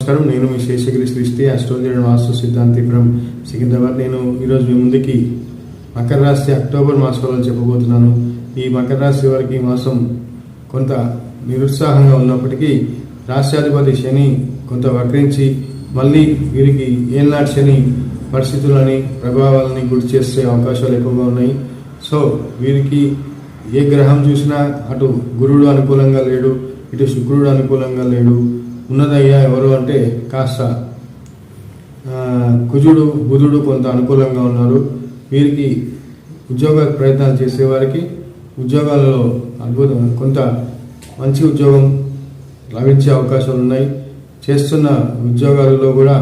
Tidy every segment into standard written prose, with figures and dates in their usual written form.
నమస్కారం. నేను మీ శేషగిరి సృష్టి అస్ట్రాలజీ వాస్తు సిద్ధాంతి ఫ్రమ్ సికింద్రాబాద్. నేను ఈరోజు మీ ముందుకి మకర రాశి అక్టోబర్ మాసంలో చెప్పబోతున్నాను. ఈ మకర రాశి వారికి ఈ మాసం కొంత నిరుత్సాహంగా ఉన్నప్పటికీ రాష్ట్రాధిపతి శని కొంత వక్రించి మళ్ళీ వీరికి ఏనాటి శని పరిస్థితులని ప్రభావాలని గుర్తు చేసే అవకాశాలు ఎక్కువగా ఉన్నాయి. సో వీరికి ఏ గ్రహం చూసినా అటు గురుడు అనుకూలంగా లేడు, ఇటు శుక్రుడు అనుకూలంగా లేడు. ఉన్నదయ్యా ఎవరు అంటే కాస్త కుజుడు బుధుడు కొంత అనుకూలంగా ఉన్నారు. వీరికి ఉద్యోగ ప్రయత్నాలు చేసేవారికి ఉద్యోగాలలో కొంత మంచి ఉద్యోగం లభించే అవకాశాలు ఉన్నాయి. చేస్తున్న ఉద్యోగాలలో కూడా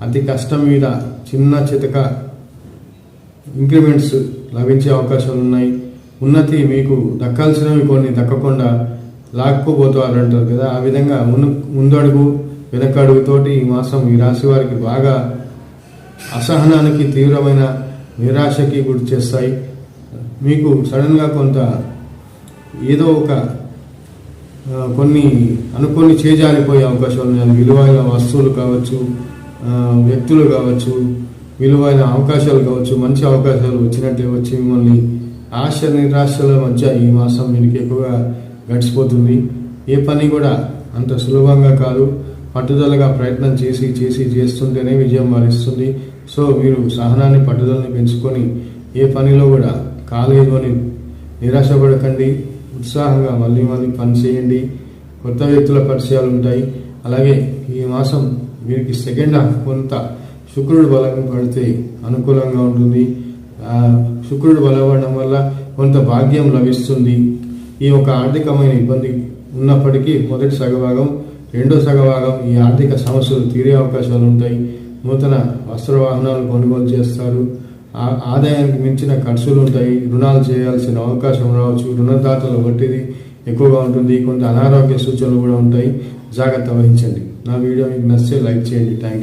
అతి కష్టం మీద చిన్న చితక ఇంక్రిమెంట్స్ లభించే అవకాశాలు ఉన్నాయి. ఉన్నతి మీకు దక్కాల్సినవి కొన్ని దక్కకుండా లాక్కుపోతారు అంటారు కదా, ఆ విధంగా ముందడుగు వెనకడుగుతోటి ఈ మాసం ఈ రాశి వారికి బాగా అసహనానికి తీవ్రమైన నిరాశకి గురి చేస్తాయి. మీకు సడన్గా కొంత ఏదో ఒక కొన్ని అనుకొని చేజారిపోయే అవకాశాలు ఉన్నాయి. విలువైన వస్తువులు కావచ్చు, వ్యక్తులు కావచ్చు, విలువైన అవకాశాలు కావచ్చు, మంచి అవకాశాలు వచ్చినట్లే వచ్చి మిమ్మల్ని ఆశ నిరాశల మధ్య ఈ మాసం మీకు ఎక్కువగా గడిచిపోతుంది. ఏ పని కూడా అంత సులభంగా కాదు, పట్టుదలగా ప్రయత్నం చేస్తుంటేనే విజయం వరిస్తుంది. సో మీరు సహనాన్ని పట్టుదలని పెంచుకొని ఏ పనిలో కూడా కాలేదు అని నిరాశపడకండి. ఉత్సాహంగా మళ్ళీ పని చేయండి. కొత్త వ్యక్తుల పరిచయాలు ఉంటాయి. అలాగే ఈ మాసం వీరికి సెకండ్ హాఫ్ కొంత శుక్రుడు బలం పడితే అనుకూలంగా ఉంటుంది. శుక్రుడు బలపడడం వల్ల కొంత భాగ్యం లభిస్తుంది. ఈ ఒక ఆర్థికమైన ఇబ్బంది ఉన్నప్పటికీ మొదటి సగభాగం రెండో సగభాగం ఈ ఆర్థిక సమస్యలు తీరే అవకాశాలు ఉంటాయి. నూతన వస్త్ర వాహనాలు కొనుగోలు చేస్తారు. ఆదాయానికి మించిన ఖర్చులు ఉంటాయి. రుణాలు చేయాల్సిన అవకాశం రావచ్చు. రుణదాతల వడ్డీ ఎక్కువగా ఉంటుంది. కొంత అనారోగ్య సూచనలు కూడా ఉంటాయి. జాగ్రత్త వహించండి. నా వీడియో మీకు నచ్చితే లైక్ చేయండి. Thank you.